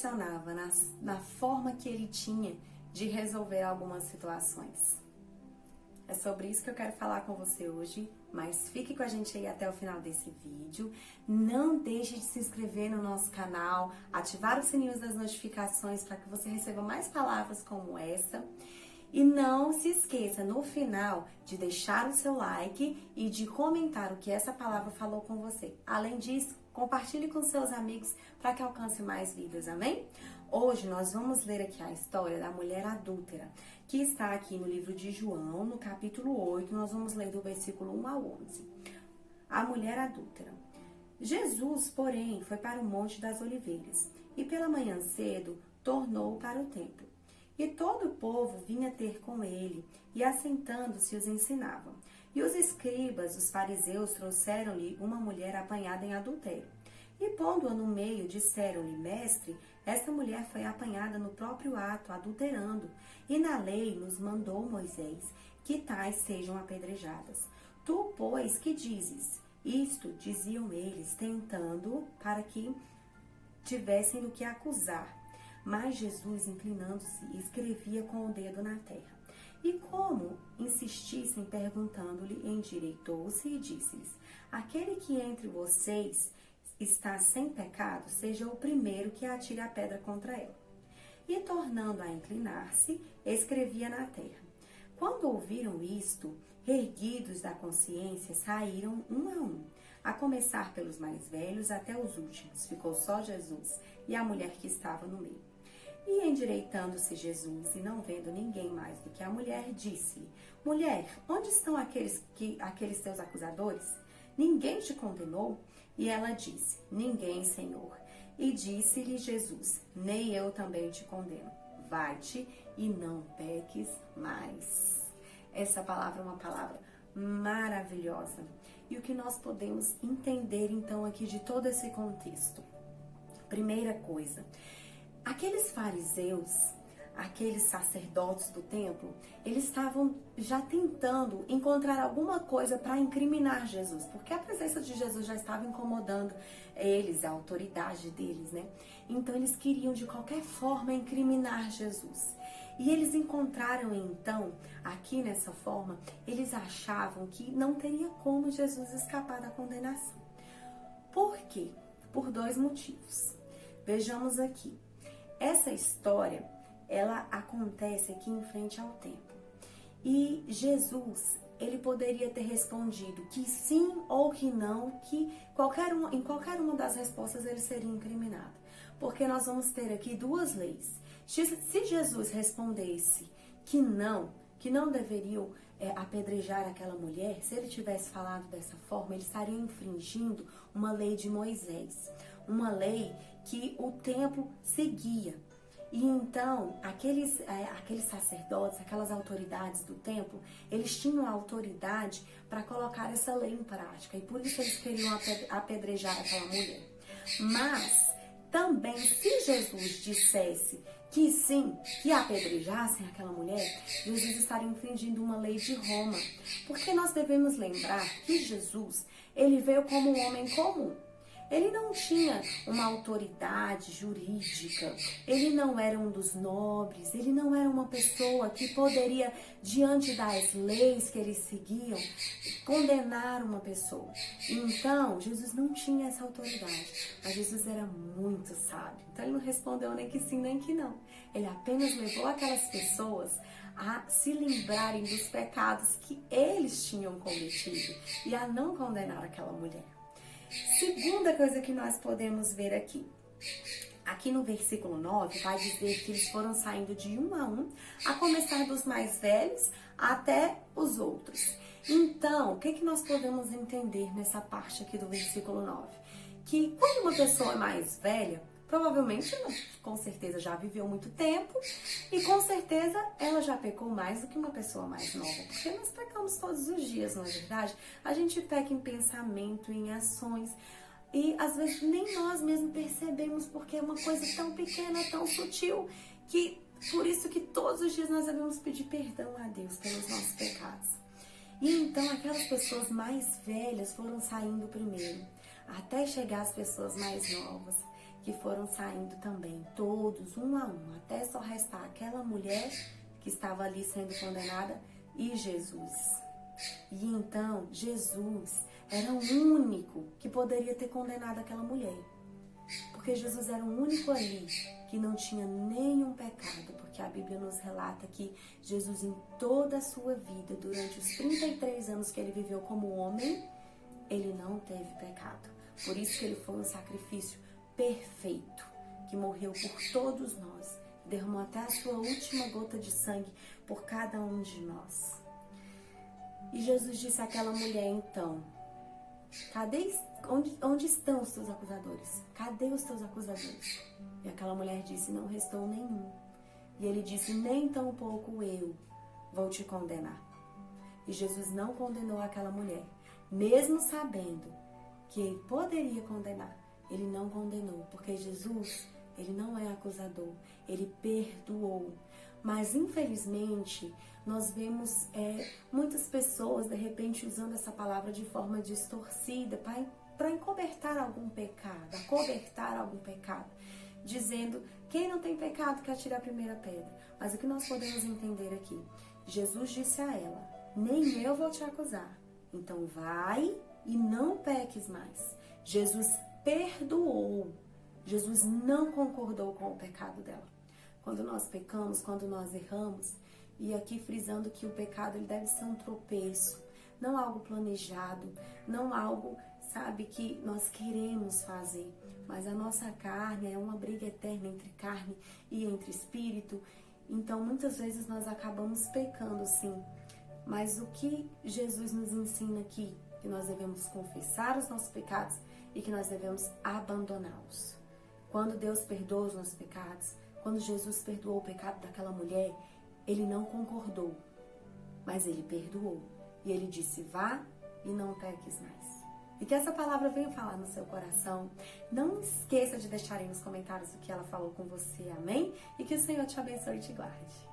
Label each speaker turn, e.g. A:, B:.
A: impressionava na forma que ele tinha de resolver algumas situações. É sobre isso que eu quero falar com você hoje, mas fique com a gente aí até o final desse vídeo. Não deixe de se inscrever no nosso canal, ativar os sininhos das notificações para que você receba mais palavras como essa. E não se esqueça, no final, de deixar o seu like e de comentar o que essa palavra falou com você. Além disso, compartilhe com seus amigos para que alcance mais vidas, amém? Hoje nós vamos ler aqui a história da mulher adúltera, que está aqui no livro de João, no capítulo 8, nós vamos ler do versículo 1 ao 11. A mulher adúltera. Jesus, porém, foi para o Monte das Oliveiras e pela manhã cedo tornou para o templo. E todo o povo vinha ter com ele, e assentando-se os ensinavam. E os escribas, os fariseus, trouxeram-lhe uma mulher apanhada em adultério. E pondo-a no meio, disseram-lhe: Mestre, esta mulher foi apanhada no próprio ato, adulterando. E na lei nos mandou Moisés que tais sejam apedrejadas. Tu, pois, que dizes? Isto diziam eles, tentando para que tivessem do que acusar. Mas Jesus, inclinando-se, escrevia com o dedo na terra. E como insistissem perguntando-lhe, endireitou-se e disse-lhes: Aquele que entre vocês está sem pecado, seja o primeiro que atire a pedra contra ela. E tornando a inclinar-se, escrevia na terra. Quando ouviram isto, erguidos da consciência, saíram um, a começar pelos mais velhos até os últimos. Ficou só Jesus e a mulher que estava no meio. E endireitando-se Jesus, e não vendo ninguém mais do que a mulher, disse-lhe: Mulher, onde estão aqueles teus acusadores? Ninguém te condenou? E ela disse: Ninguém, Senhor. E disse-lhe Jesus: Nem eu também te condeno. Vai-te e não peques mais. Essa palavra é uma palavra maravilhosa. E o que nós podemos entender então aqui de todo esse contexto? Primeira coisa, aqueles fariseus, aqueles sacerdotes do templo, eles estavam já tentando encontrar alguma coisa para incriminar Jesus, porque a presença de Jesus já estava incomodando eles, a autoridade deles, né? Então eles queriam de qualquer forma incriminar Jesus. E eles encontraram então, aqui nessa forma, eles achavam que não teria como Jesus escapar da condenação. Por quê? Por dois motivos. Vejamos aqui. Essa história, ela acontece aqui em frente ao templo. E Jesus, ele poderia ter respondido que sim ou que não, que em qualquer uma das respostas ele seria incriminado. Porque nós vamos ter aqui duas leis. Se Jesus respondesse que não deveriam apedrejar aquela mulher, se ele tivesse falado dessa forma, ele estaria infringindo uma lei de Moisés, uma lei que o templo seguia. E então, aqueles sacerdotes, aquelas autoridades do templo, eles tinham a autoridade para colocar essa lei em prática. E por isso eles queriam apedrejar aquela mulher. Mas, também, se Jesus dissesse que sim, que apedrejassem aquela mulher, Jesus estaria infringindo uma lei de Roma. Porque nós devemos lembrar que Jesus, ele veio como um homem comum. Ele não tinha uma autoridade jurídica, ele não era um dos nobres, ele não era uma pessoa que poderia, diante das leis que eles seguiam, condenar uma pessoa. Então, Jesus não tinha essa autoridade, mas Jesus era muito sábio. Então, ele não respondeu nem que sim, nem que não. Ele apenas levou aquelas pessoas a se lembrarem dos pecados que eles tinham cometido e a não condenar aquela mulher. Segunda coisa que nós podemos ver aqui. Aqui no versículo 9 vai dizer que eles foram saindo de um, a começar dos mais velhos até os outros. Então, o que nós podemos entender nessa parte aqui do versículo 9? Que quando uma pessoa é mais velha, provavelmente, com certeza, já viveu muito tempo e com certeza ela já pecou mais do que uma pessoa mais nova. Porque nós pecamos todos os dias, não é verdade? A gente peca em pensamento, em ações e às vezes nem nós mesmos percebemos porque é uma coisa tão pequena, tão sutil, que por isso que todos os dias nós devemos pedir perdão a Deus pelos nossos pecados. E então aquelas pessoas mais velhas foram saindo primeiro, até chegar as pessoas mais novas, que foram saindo também, todos, um a um, até só restar aquela mulher que estava ali sendo condenada e Jesus. E então, Jesus era o único que poderia ter condenado aquela mulher. Porque Jesus era o único ali que não tinha nenhum pecado. Porque a Bíblia nos relata que Jesus, em toda a sua vida, durante os 33 anos que ele viveu como homem, ele não teve pecado. Por isso que ele foi um sacrifício perfeito, que morreu por todos nós, derramou até a sua última gota de sangue por cada um de nós. E Jesus disse àquela mulher, então, onde estão os teus acusadores? Cadê os teus acusadores? E aquela mulher disse, não restou nenhum. E ele disse, nem tão pouco eu vou te condenar. E Jesus não condenou aquela mulher, mesmo sabendo que ele poderia condenar. Ele não condenou, porque Jesus, ele não é acusador, ele perdoou. Mas, infelizmente, nós vemos muitas pessoas, de repente, usando essa palavra de forma distorcida para encobertar algum pecado, acobertar algum pecado, dizendo, quem não tem pecado que atire a primeira pedra. Mas o que nós podemos entender aqui? Jesus disse a ela, nem eu vou te acusar, então vai e não peques mais. Jesus perdoou, Jesus não concordou com o pecado dela. Quando nós pecamos, quando nós erramos, e aqui frisando que o pecado ele deve ser um tropeço, não algo planejado, não algo, sabe, que nós queremos fazer, mas a nossa carne é uma briga eterna entre carne e entre espírito, então muitas vezes nós acabamos pecando sim, mas o que Jesus nos ensina aqui? Que nós devemos confessar os nossos pecados e que nós devemos abandoná-los. Quando Deus perdoa os nossos pecados, quando Jesus perdoou o pecado daquela mulher, ele não concordou, mas ele perdoou. E ele disse, vá e não peques mais. E que essa palavra venha falar no seu coração. Não esqueça de deixar aí nos comentários o que ela falou com você, amém? E que o Senhor te abençoe e te guarde.